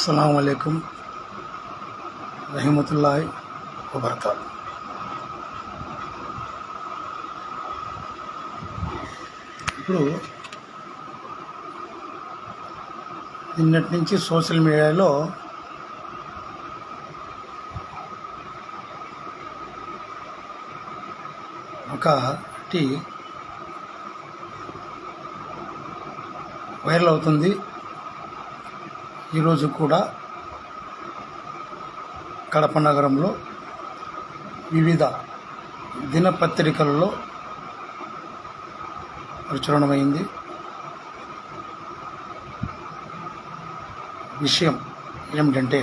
అస్సలాము అలైకుం రహమతుల్లాహి వబరకాతుహు. ఇప్పుడు నిన్నటి నుంచి సోషల్ మీడియాలో ఒకటి వైరల్ అవుతుంది. ఈరోజు కూడా కడప నగరంలో వివిధ దినపత్రికలలో ప్రచురణమైంది. విషయం ఏమిటంటే,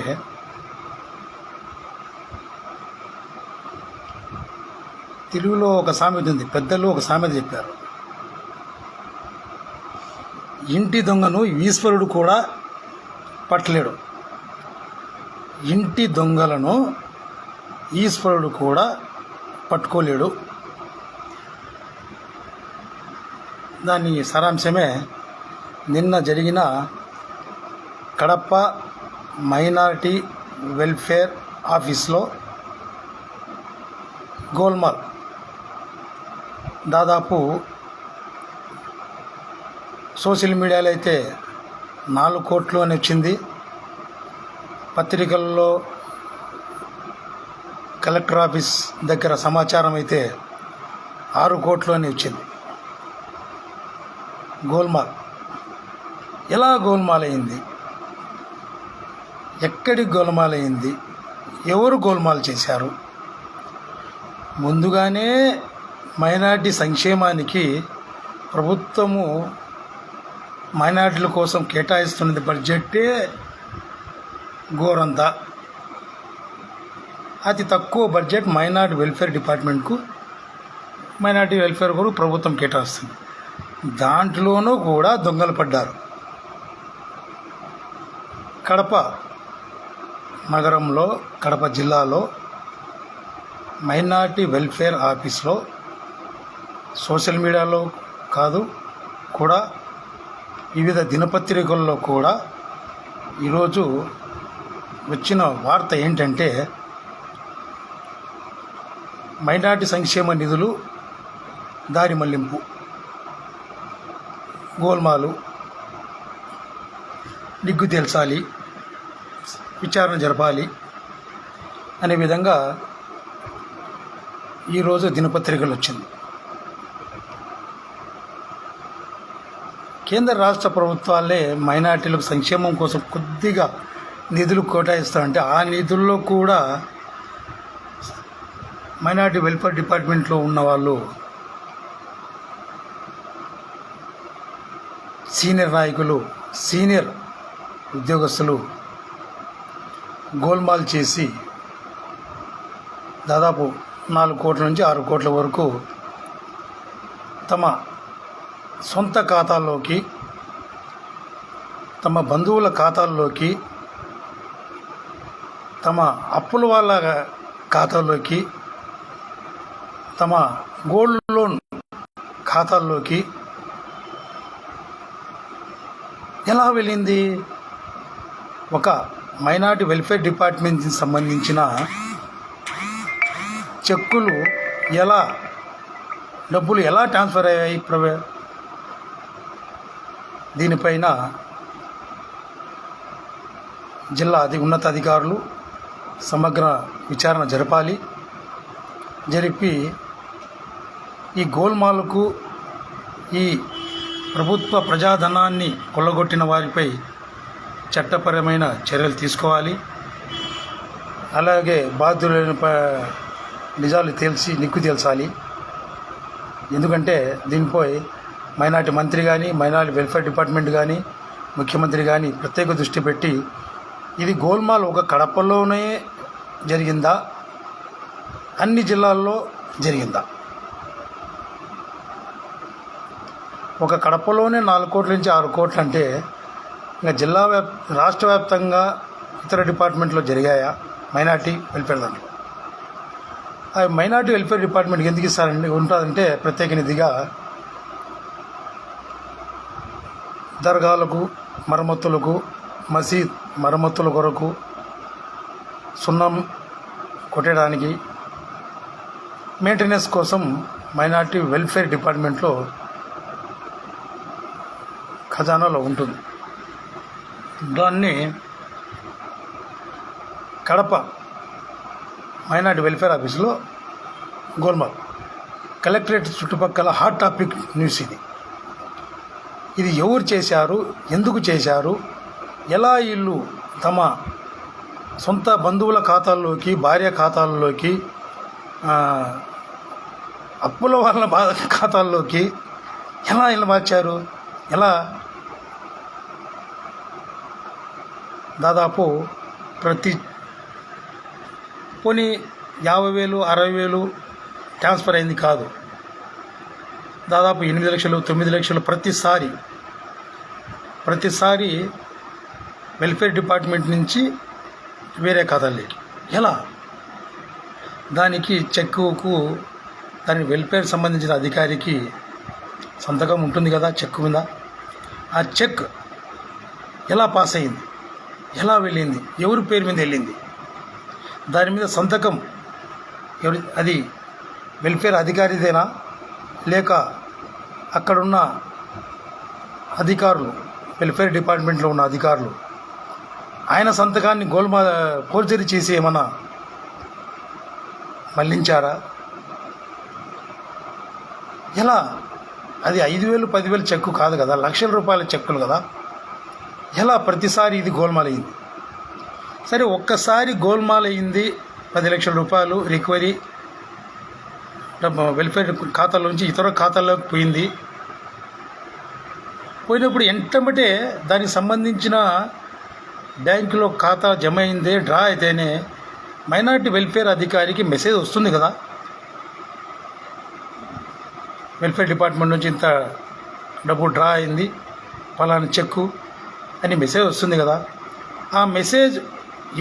తెలుగులో ఒక సామెత ఉంది. పెద్దలు ఒక సామెత చెప్పారు, ఇంటి దొంగను ఈశ్వరుడు కూడా పట్టలేడు. ఇంటి దొంగలను ఈశ్వరుడు కూడా పట్టుకోలేడు. దాని సారాంశమే నిన్న జరిగిన కడప మైనారిటీ వెల్ఫేర్ ఆఫీస్లో గోల్మాల్. దాదాపు సోషల్ మీడియాలో అయితే 4 కోట్లు అని వచ్చింది. పత్రికల్లో కలెక్టర్ ఆఫీస్ దగ్గర సమాచారం అయితే 6 కోట్లు అని వచ్చింది. గోల్మాల్ ఎలా గోల్మాల్ అయింది? ఎక్కడికి గోల్మాల్ అయింది? ఎవరు గోల్మాల్ చేశారు? ముందుగానే మైనారిటీ సంక్షేమానికి ప్రభుత్వము మైనారిటీల కోసం కేటాయిస్తున్నది బడ్జెట్టే ఘోరంతా. అతి తక్కువ బడ్జెట్ మైనారిటీ వెల్ఫేర్ డిపార్ట్మెంట్కు, మైనారిటీ వెల్ఫేర్ కూడా ప్రభుత్వం కేటాయిస్తుంది. దాంట్లోనూ కూడా దొంగలు పడ్డారు. కడప నగరంలో, కడప జిల్లాలో మైనారిటీ వెల్ఫేర్ ఆఫీస్లో సోషల్ మీడియాలో కాదు కూడా వివిధ దినపత్రికల్లో కూడా ఈరోజు వచ్చిన వార్త ఏంటంటే, మైనారిటీ సంక్షేమ నిధులు దారి మళ్లింపు, గోల్మాలు, నిగ్గు తేల్చాలి, విచారణ జరపాలి అనే విధంగా ఈరోజు దినపత్రికలు వచ్చింది. కేంద్ర రాష్ట్ర ప్రభుత్వాలే మైనారిటీలకు సంక్షేమం కోసం కొద్దిగా నిధులు కేటాయిస్తారంటే, ఆ నిధుల్లో కూడా మైనారిటీ వెల్ఫేర్ డిపార్ట్మెంట్లో ఉన్న వాళ్ళు, సీనియర్ నాయకులు, సీనియర్ ఉద్యోగస్తులు గోల్మాల్ చేసి దాదాపు 4 కోట్ల నుంచి 6 కోట్ల వరకు తమ సొంత ఖాతాల్లోకి, తమ బంధువుల ఖాతాల్లోకి, తమ అప్పుల వాళ్ళ ఖాతాల్లోకి, తమ గోల్డ్ లోన్ ఖాతాల్లోకి ఎలా వెళ్ళింది? ఒక మైనారిటీ వెల్ఫేర్ డిపార్ట్మెంట్కి సంబంధించిన చెక్కులు ఎలా, డబ్బులు ఎలా ట్రాన్స్ఫర్ అయ్యాయి? దీనిపైన జిల్లా ఉన్నతాధికారులు సమగ్ర విచారణ జరపాలి. జరిపి ఈ గోల్మాలకు, ఈ ప్రభుత్వ ప్రజాధనాన్ని కొల్లగొట్టిన వారిపై చట్టపరమైన చర్యలు తీసుకోవాలి. అలాగే బాధ్యులైన నిజాలు నిగ్గు తేల్చాలి. ఎందుకంటే దీనిపై మైనారిటీ మంత్రి కానీ, మైనారిటీ వెల్ఫేర్ డిపార్ట్మెంట్ కానీ, ముఖ్యమంత్రి కానీ ప్రత్యేక దృష్టి పెట్టి, ఇది గోల్మాల్ ఒక కడపలోనే జరిగిందా, అన్ని జిల్లాల్లో జరిగిందా? ఒక కడపలోనే 4 కోట్ల నుంచి 6 కోట్లు అంటే, ఇంకా రాష్ట్ర వ్యాప్తంగా ఇతర డిపార్ట్మెంట్లో జరిగాయా మైనారిటీ వెల్ఫేర్ దాంట్లో? ఆ మైనారిటీ వెల్ఫేర్ డిపార్ట్మెంట్కి ఎందుకు ఇస్తారండి ఉంటుందంటే, ప్రత్యేక నిధిగా దర్గాలకు, మరమ్మతులకు, మసీద్ మరమ్మతుల కొరకు సున్నం కొట్టడానికి మెయింటెనెన్స్ కోసం మైనార్టీ వెల్ఫేర్ డిపార్ట్మెంట్లో ఖజానాలో ఉంటుంది. దాన్ని కడప మైనార్టీ వెల్ఫేర్ ఆఫీసులో గోల్మాల్ కలెక్టరేట్ చుట్టుపక్కల హాట్ టాపిక్ న్యూస్ ఇది ఎవరు చేశారు, ఎందుకు చేశారు, ఎలా వీళ్ళు తమ సొంత బంధువుల ఖాతాల్లోకి, భార్య ఖాతాల్లోకి, అప్పుల వాళ్ళ ఖాతాల్లోకి ఎలా వీళ్ళు మార్చారు, ఎలా దాదాపు ప్రతి పోనీ 50,000 60,000 ట్రాన్స్ఫర్ అయింది కాదు, దాదాపు 8 లక్షలు 9 లక్షలు ప్రతిసారి వెల్ఫేర్ డిపార్ట్మెంట్ నుంచి వేరే ఖాతాలోకి ఎలా? దానికి చెక్కుకు దాని వెల్ఫేర్ సంబంధించిన అధికారికి సంతకం ఉంటుంది కదా చెక్ మీద. ఆ చెక్ ఎలా పాస్ అయింది, ఎలా వెళ్ళింది, ఎవరి పేరు మీద వెళ్ళింది, దాని మీద సంతకం అది వెల్ఫేర్ అధికారిదేనా లేక అక్కడున్న అధికారులు, వెల్ఫేర్ డిపార్ట్మెంట్లో ఉన్న అధికారులు ఆయన సంతకాన్ని ఫోర్జరీ చేసి ఏమన్నా మళ్లించారా? ఎలా? అది 5,000 10,000 చెక్కు కాదు కదా, లక్షల రూపాయల చెక్కులు కదా. ఎలా ప్రతిసారి ఇది గోల్మాల్ అయింది? సరే, ఒక్కసారి గోల్మాల్ అయింది, 10 లక్షల రూపాయలు రికవరీ వెల్ఫేర్ ఖాతాలోంచి ఇతర ఖాతాల్లోకి పోయినప్పుడు ఎంటబట్టే దానికి సంబంధించిన బ్యాంకులో ఖాతా జమ అయిందే, డ్రా అయితేనే మైనార్టీ వెల్ఫేర్ అధికారికి మెసేజ్ వస్తుంది కదా, వెల్ఫేర్ డిపార్ట్మెంట్ నుంచి ఇంత డబ్బు డ్రా అయింది, పలానా చెక్కు అని మెసేజ్ వస్తుంది కదా. ఆ మెసేజ్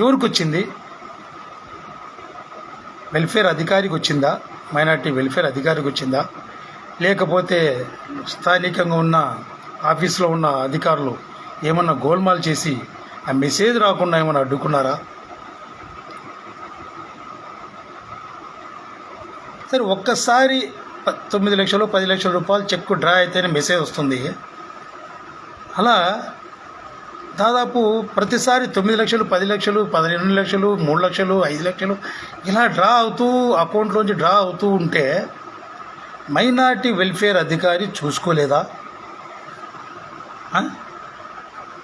ఎవరికి వచ్చింది? వెల్ఫేర్ అధికారికి వచ్చిందా? మైనార్టీ వెల్ఫేర్ అధికారికి వచ్చిందా? లేకపోతే స్థానికంగా ఉన్న ఆఫీస్లో ఉన్న అధికారులు ఏమన్నా గోల్మాల్ చేసి ఆ మెసేజ్ రాకుండా ఏమన్నా అడ్డుకున్నారా? సరే, ఒక్కసారి 9 లక్షలు 10 లక్షల రూపాయలు చెక్కు డ్రా అయితేనే మెసేజ్ వస్తుంది. అలా దాదాపు ప్రతిసారి 9 లక్షలు 10 లక్షలు 12 లక్షలు 3 లక్షలు 5 లక్షలు ఇలా డ్రా అవుతూ అకౌంట్లోంచి డ్రా అవుతూ ఉంటే మైనార్టీ వెల్ఫేర్ అధికారి చూసుకోలేదా?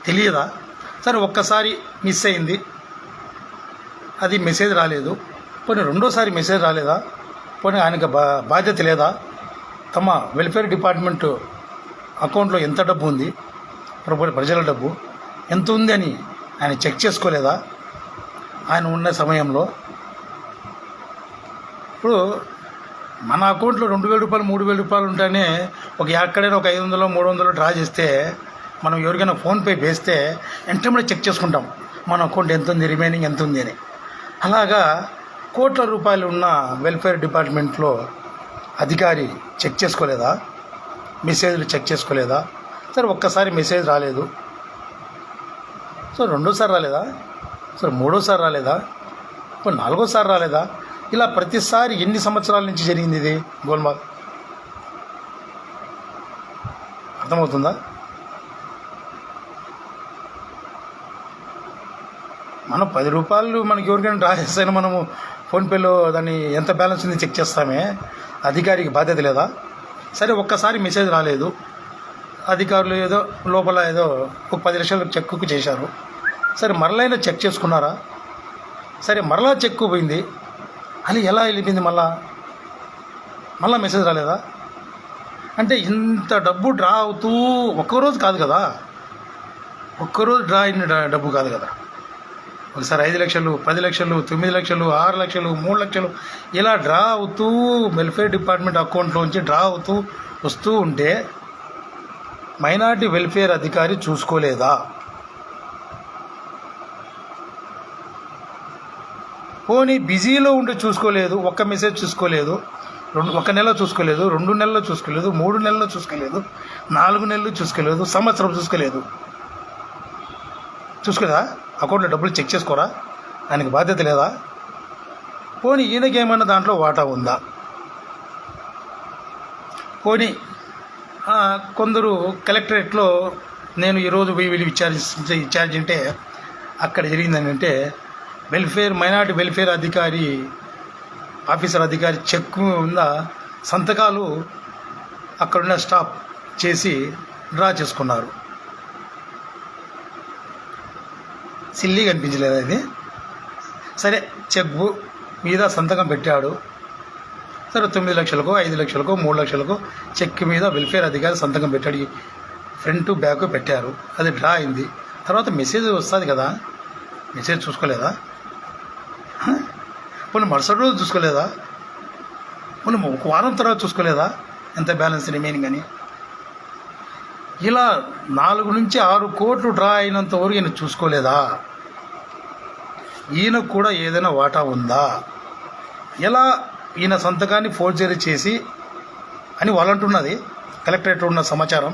తెలియదా? సరే, ఒక్కసారి మిస్ అయింది, అది మెసేజ్ రాలేదు, పోనీ రెండోసారి మెసేజ్ రాలేదా? పోనీ ఆయనకు బాధ్యత లేదా? తమ వెల్ఫేర్ డిపార్ట్మెంట్ అకౌంట్లో ఎంత డబ్బు ఉంది, ప్రజల డబ్బు ఎంత ఉంది అని ఆయన చెక్ చేసుకోలేదా ఆయన ఉన్న సమయంలో? ఇప్పుడు మన అకౌంట్లో 2,000 రూపాయలు 3,000 రూపాయలు ఉంటేనే ఎక్కడైనా ఒక 500 300 డ్రా చేస్తే, మనం ఎవరికైనా ఫోన్పే వేస్తే వెంటనే చెక్ చేసుకుంటాం మన అకౌంట్ ఎంత ఉంది, రిమైనింగ్ ఎంత ఉంది అని. అలాగా కోట్ల రూపాయలు ఉన్న వెల్ఫేర్ డిపార్ట్మెంట్లో అధికారి చెక్ చేసుకోలేదా? మెసేజ్లు చెక్ చేసుకోలేదా? సరే, ఒక్కసారి మెసేజ్ రాలేదు, సో రెండోసారి రాలేదా? సరే, మూడోసారి రాలేదా? ఇప్పుడు నాలుగోసారి రాలేదా? ఇలా ప్రతిసారి ఎన్ని సంవత్సరాల నుంచి జరిగింది ఇది గోల్మాల్? అర్థమవుతుందా? మనం 10 రూపాయలు మనకి ఎవరికైనా డ్రా చేస్తేనే మనము ఫోన్పేలో దాన్ని ఎంత బ్యాలెన్స్ ఉంది చెక్ చేస్తామే, అధికారికి బాధ్యత లేదా? సరే, ఒక్కసారి మెసేజ్ రాలేదు, అధికారులు ఏదో లోపల ఏదో ఒక 10 లక్షలు చెక్కు చేశారు, సరే మరలైనా చెక్ చేసుకున్నారా? సరే, మరలా చెక్కు పోయింది, అది ఎలా వెళ్ళిపోయింది? మళ్ళా మెసేజ్ రాలేదా? అంటే ఇంత డబ్బు డ్రా అవుతూ ఒక్కరోజు కాదు కదా, ఒక్కరోజు డ్రా అయిన డబ్బు కాదు కదా. ఒకసారి 5 లక్షలు 10 లక్షలు 9 లక్షలు 6 లక్షలు 3 లక్షలు ఇలా డ్రా అవుతూ వెల్ఫేర్ డిపార్ట్మెంట్ అకౌంట్లోంచి డ్రా అవుతూ వస్తూ ఉంటే మైనార్టీ వెల్ఫేర్ అధికారి చూసుకోలేదా? పోనీ బిజీలో ఉండి చూసుకోలేదు, ఒక్క మెసేజ్ చూసుకోలేదు, ఒక నెల చూసుకోలేదు, 2 నెలలు చూసుకోలేదు, 3 నెలలు చూసుకోలేదు, 4 నెలలు చూసుకోలేదు, సంవత్సరం చూసుకోలేదు. చూసుకోలేదా? అకౌంట్లో డబ్బులు చెక్ చేసుకోరా? ఆయనకి బాధ్యత లేదా? పోనీ ఈయనకి ఏమైనా దాంట్లో వాటా ఉందా? పోనీ కొందరు కలెక్టరేట్లో నేను ఈరోజు వీళ్ళు విచారించే అక్కడ జరిగింది మైనార్టీ వెల్ఫేర్ ఆఫీసర్ అధికారి చెక్ మీద సంతకాలు అక్కడున్న స్టాఫ్ చేసి డ్రా చేసుకున్నారు. సిల్లీగా అనిపించలేదు అది. సరే, చెక్ మీద సంతకం పెట్టాడు. సరే, 9 లక్షలకో 5 లక్షలకో 3 లక్షలకో చెక్ మీద వెల్ఫేర్ అధికారి సంతకం పెట్టాడు. ఫ్రంట్ బ్యాక్ పెట్టారు. అది డ్రా అయింది. తర్వాత మెసేజ్ వస్తుంది కదా, మెసేజ్ చూసుకోలేదా? పోనీ మరుసటి రోజు చూసుకోలేదా? పోనీ ఒక వారం తర్వాత చూసుకోలేదా ఎంత బ్యాలెన్స్ రిమైనింగ్ అని? ఇలా 4 నుంచి 6 కోట్లు డ్రా అయినంత వరకు ఈయన చూసుకోలేదా? ఈయనకు కూడా ఏదైనా వాటా ఉందా? ఎలా ఈయన సంతకాన్ని ఫోర్జరీ చేసి అని వాళ్ళు అంటున్నది, కలెక్టరేట్ ఉన్న సమాచారం.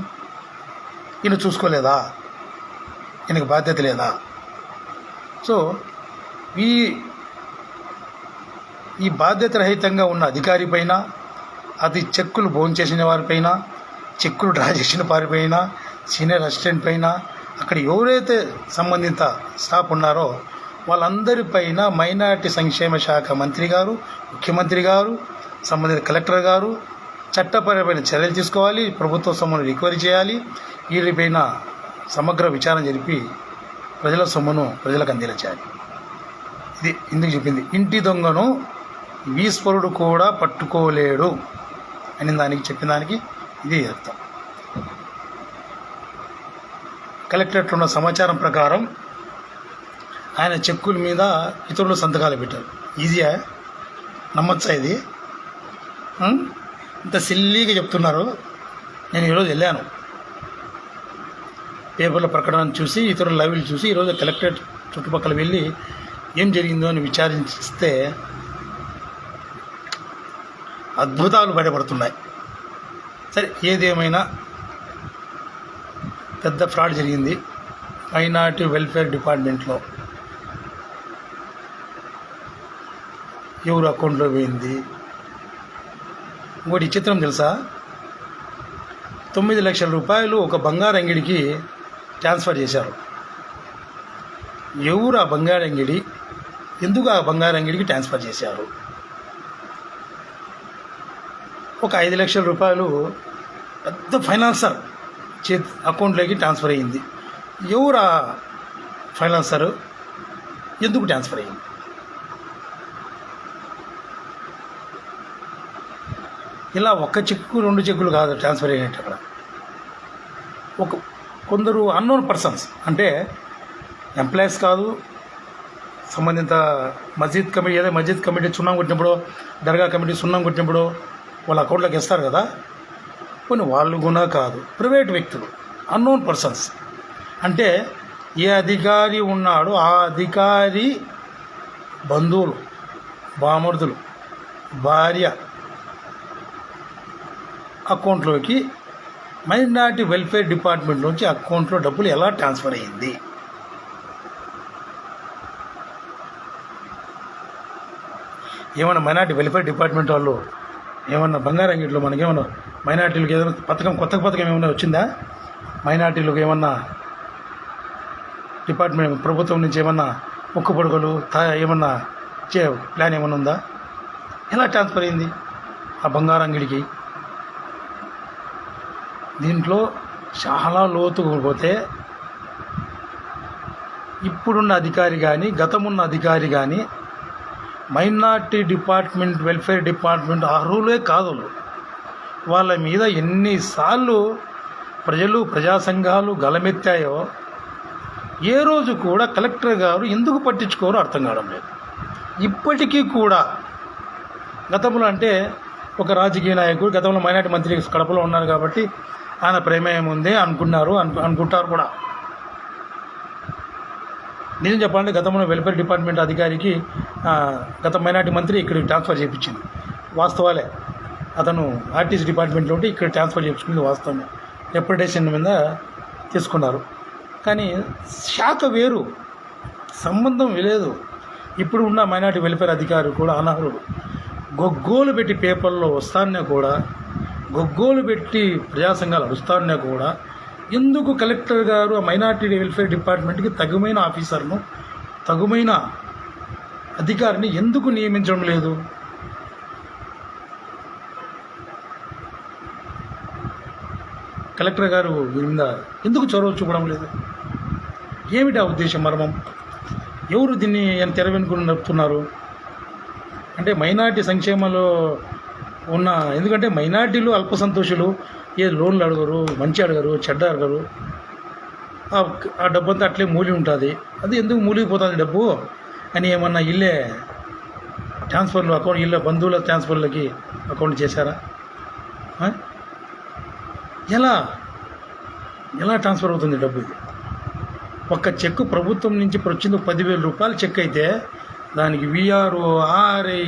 ఈయన చూసుకోలేదా? ఈయనకు బాధ్యత లేదా? సో ఈ బాధ్యత రహితంగా ఉన్న అధికారి పైన, అది చెక్కులు భోంచేసిన వారిపైన, చెక్కులు డ్రా చేసిన వారిపైన, సీనియర్ అసిస్టెంట్ పైన, అక్కడ ఎవరైతే సంబంధిత స్టాఫ్ ఉన్నారో వాళ్ళందరిపైన మైనార్టీ సంక్షేమ శాఖ మంత్రి గారు, ముఖ్యమంత్రి గారు, సంబంధిత కలెక్టర్ గారు చట్టపరమైన చర్యలు తీసుకోవాలి. ప్రభుత్వ సొమ్మును రికవరీ చేయాలి. వీరిపైన సమగ్ర విచారణ జరిపి ప్రజల సొమ్మును ప్రజలకు అందేలా చేయాలి. ఇది ఇందుకు చెప్పింది. ఇంటి దొంగను ఈశ్వరుడు కూడా పట్టుకోలేడు అని దానికి చెప్పిన దానికి ఇది అర్థం. కలెక్టరేట్లో ఉన్న సమాచారం ప్రకారం ఆయన చెక్కుల మీద ఇతరులు సంతకాలు పెట్టారు. ఈజీయా? నమ్మచ్చా ఇది? ఇంత సిల్లీగా చెప్తున్నారు. నేను ఈరోజు వెళ్ళాను, పేపర్ల ప్రకటన చూసి, ఇతరుల లైవ్లు చూసి, ఈరోజు కలెక్టరేట్ చుట్టుపక్కల వెళ్ళి ఏం జరిగిందో అని విచారిస్తే అద్భుతాలు బయటపడుతున్నాయి. సరే, ఏదేమైనా పెద్ద ఫ్రాడ్ జరిగింది మైనార్టీ వెల్ఫేర్ డిపార్ట్మెంట్లో. ఎవరు అకౌంట్లో పోయింది? ఇంకోటి చిత్రం తెలుసా? 9 లక్షల రూపాయలు ఒక బంగారు అంగిడికి ట్రాన్స్ఫర్ చేశారు. ఎవరు ఆ బంగారు అంగిడి? ఎందుకు ఆ బంగారు అంగిడికి ట్రాన్స్ఫర్ చేశారు? ఒక 5 లక్షల రూపాయలు పెద్ద ఫైనాన్సర్ అకౌంట్లోకి ట్రాన్స్ఫర్ అయ్యింది. ఎవరు ఆ ఫైనాన్సరు? ఎందుకు ట్రాన్స్ఫర్ అయ్యింది? ఇలా ఒక్క చెక్కు 2 చెక్కులు కాదు ట్రాన్స్ఫర్ అయినట్టు. అక్కడ కొందరు అన్నోన్ పర్సన్స్, అంటే ఎంప్లాయీస్ కాదు, సంబంధిత మస్జిద్ కమిటీ, ఏదో మస్జిద్ కమిటీ సున్నం కొట్టినప్పుడు, దర్గా కమిటీ సున్నం కొట్టినప్పుడు వాళ్ళ అకౌంట్లోకి ఇస్తారు కదా, కొన్ని వాళ్ళు కూడా కాదు, ప్రైవేట్ వ్యక్తులు, అన్నోన్ పర్సన్స్. అంటే ఏ అధికారి ఉన్నాడో ఆ అధికారి బంధువులు, బామర్దులు, భార్య అకౌంట్లోకి మైనార్టీ వెల్ఫేర్ డిపార్ట్మెంట్ నుంచి అకౌంట్లో డబ్బులు ఎలా ట్రాన్స్ఫర్ అయ్యింది? ఏమన్నా మైనార్టీ వెల్ఫేర్ డిపార్ట్మెంట్ వాళ్ళు ఏమన్నా బంగారు అంగిట్లో మనకేమన్నా మైనార్టీలకు ఏదైనా కొత్త పథకం ఏమైనా వచ్చిందా? మైనార్టీలకు ఏమన్నా డిపార్ట్మెంట్ ప్రభుత్వం నుంచి ఏమన్నా ముక్కు పొడుగులు ఏమన్నా ప్లాన్ ఏమన్నా ఉందా? ఎలా ట్రాన్స్ఫర్ అయింది ఆ బంగారు అంగిడికి? దీంట్లో చాలా లోతుకు పోతే ఇప్పుడున్న అధికారి కానీ, గతమున్న అధికారి కానీ మైనార్టీ డిపార్ట్మెంట్, వెల్ఫేర్ డిపార్ట్మెంట్ అర్హులే కాదు. వాళ్ళ మీద ఎన్నిసార్లు ప్రజలు, ప్రజా సంఘాలు గలమెత్తాయో ఏ రోజు కూడా కలెక్టర్ గారు ఎందుకు పట్టించుకోరో అర్థం కావడం లేదు. ఇప్పటికీ కూడా గతంలో అంటే ఒక రాజకీయ నాయకుడు, గతంలో మైనార్టీ మంత్రి కడపలో ఉన్నారు కాబట్టి ఆయన ప్రమేయం ఉంది అనుకుంటారు కూడా. నిజం చెప్పాలంటే గతంలో వెల్ఫేర్ డిపార్ట్మెంట్ అధికారికి గత మైనార్టీ మంత్రి ఇక్కడికి ట్రాన్స్ఫర్ చేయించింది. వాస్తవాలే. అతను ఆర్టీసీ డిపార్ట్మెంట్లో ఉంటే ఇక్కడ ట్రాన్స్ఫర్ చేయించుకుంది వాస్తవమే. రెప్యుటేషన్ మీద తీసుకున్నారు. కానీ శాఖ వేరు, సంబంధం లేదు. ఇప్పుడు ఉన్న మైనార్టీ వెల్ఫేర్ అధికారి కూడా అనర్హుడు. గొగ్గోలు పెట్టి పేపర్లో వస్తానే కూడా, గొగ్గోలు పెట్టి ప్రజా సంఘాలు అడుస్తానే కూడా ఎందుకు కలెక్టర్ గారు ఆ మైనార్టీ వెల్ఫేర్ డిపార్ట్మెంట్కి తగుమైన ఆఫీసర్ను, తగుమైన అధికారిని ఎందుకు నియమించడం లేదు? కలెక్టర్ గారు దీని మీద ఎందుకు చొరవ చూపడం లేదు? ఏమిటి ఆ ఉద్దేశం, మర్మం? ఎవరు దీన్ని తెర వెనుకలు నడుపుతున్నారు? అంటే మైనార్టీ సంక్షేమంలో ఉన్న, ఎందుకంటే మైనార్టీలు అల్పసంతోషులు, ఏ లోన్లు అడగరు, మంచి అడగరు, చెడ్డ అడగరు. ఆ డబ్బంతా అట్లే మూలి ఉంటుంది. అది ఎందుకు మూలిగిపోతుంది డబ్బు అని ఏమన్నా ఇల్లే ట్రాన్స్ఫర్లు అకౌంట్, ఇళ్ళ బంధువుల ట్రాన్స్ఫర్లకి అకౌంట్ చేశారా? ఎలా ట్రాన్స్ఫర్ అవుతుంది డబ్బు? ఇది ఒక్క చెక్కు ప్రభుత్వం నుంచి వచ్చింది 10,000 రూపాయలు చెక్ అయితే దానికి విఆర్ఓ, ఆర్ఐ,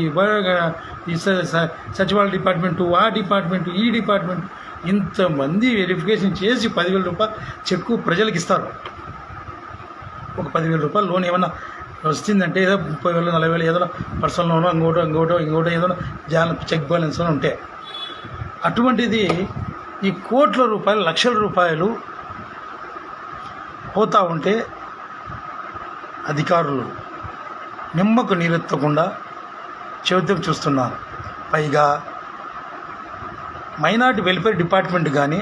సచివాలయ డిపార్ట్మెంటు, ఆ డిపార్ట్మెంటు, ఈ డిపార్ట్మెంట్ ఇంతమంది వెరిఫికేషన్ చేసి 10,000 రూపాయలు చెక్కు ప్రజలకు ఇస్తారు. ఒక 10,000 రూపాయలు లోన్ ఏమన్నా వస్తుందంటే ఏదో 30,000, 40,000 ఏదో పర్సనల్ లోనో ఇంకోటో ఏదో చెక్ బ్యాలెన్స్ అని ఉంటే, అటువంటిది ఈ కోట్ల రూపాయలు, లక్షల రూపాయలు పోతా ఉంటే అధికారులు నిమ్మకు నీరెత్తకుండా చోద్యం చూస్తున్నారు. పైగా మైనార్టీ వెల్ఫేర్ డిపార్ట్మెంట్ కానీ,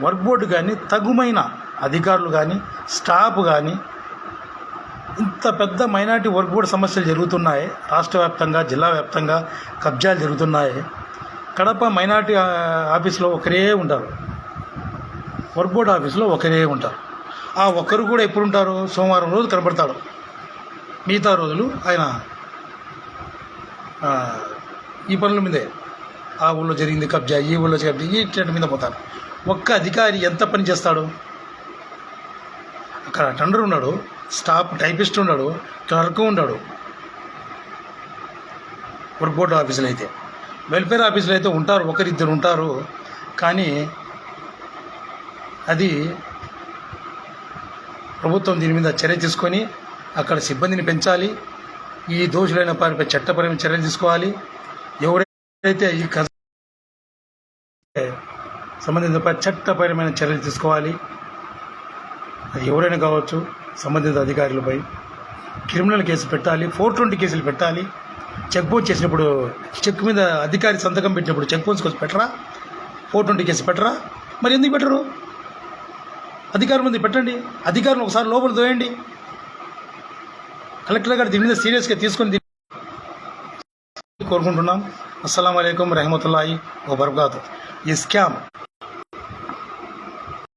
వర్క్ బోర్డు కానీ, తగుమైన అధికారులు కానీ, స్టాఫ్ కానీ, ఇంత పెద్ద మైనార్టీ వర్క్ బోర్డు సమస్యలు జరుగుతున్నాయి. రాష్ట్ర వ్యాప్తంగా, జిల్లా వ్యాప్తంగా కబ్జాలు జరుగుతున్నాయి. కడప మైనార్టీ ఆఫీస్లో ఒకరే ఉంటారు, వర్క్ బోర్డు ఆఫీస్లో ఒకరే ఉంటారు. ఆ ఒక్కరు కూడా ఎప్పుడు ఉంటారు? సోమవారం రోజు కనబడతాడు. మిగతా రోజులు ఆయన ఈ పనుల మీదే, ఆ ఊళ్ళో జరిగింది కబ్జా, ఈ ఊళ్ళో కబ్జా, ఈ ట్రెండ్ మీద పోతారు. ఒక్క అధికారి ఎంత పని చేస్తాడు? అక్కడ టెండర్ ఉన్నాడు, స్టాఫ్ టైపిస్ట్ ఉన్నాడు, క్లర్క్ ఉన్నాడు. వర్క్ బోర్డు ఆఫీసులు అయితే, వెల్ఫేర్ ఆఫీసులు అయితే ఉంటారు, ఒకరిద్దరు ఉంటారు. కానీ అది ప్రభుత్వం దీని మీద చర్య తీసుకొని అక్కడ సిబ్బందిని పెంచాలి. ఈ దోషులైన వారిపై చట్టపరమైన చర్యలు తీసుకోవాలి. ఎవరైతే ఈ సంబంధిత చట్టపరమైన చర్యలు తీసుకోవాలి. అది ఎవరైనా కావచ్చు. సంబంధిత అధికారులపై క్రిమినల్ కేసు పెట్టాలి, 420 కేసులు పెట్టాలి. చెక్ బౌన్స్ చేసినప్పుడు, చెక్ మీద అధికారి సంతకం పెట్టినప్పుడు చెక్ బౌన్స్ కోసం పెట్టరా? 420 కేసు పెట్టరా? మరి ఎందుకు పెట్టరు? అధికారుల ముందు పెట్టండి. అధికారులు ఒకసారి లోపల తోయండి. కలెక్టర్ గారు దీని మీద సీరియస్గా తీసుకొని కోరుకుంటున్నాం. అస్సలాము అలైకుం రహమతుల్లాహి వబరకాతుహ్. ఈ స్కామ్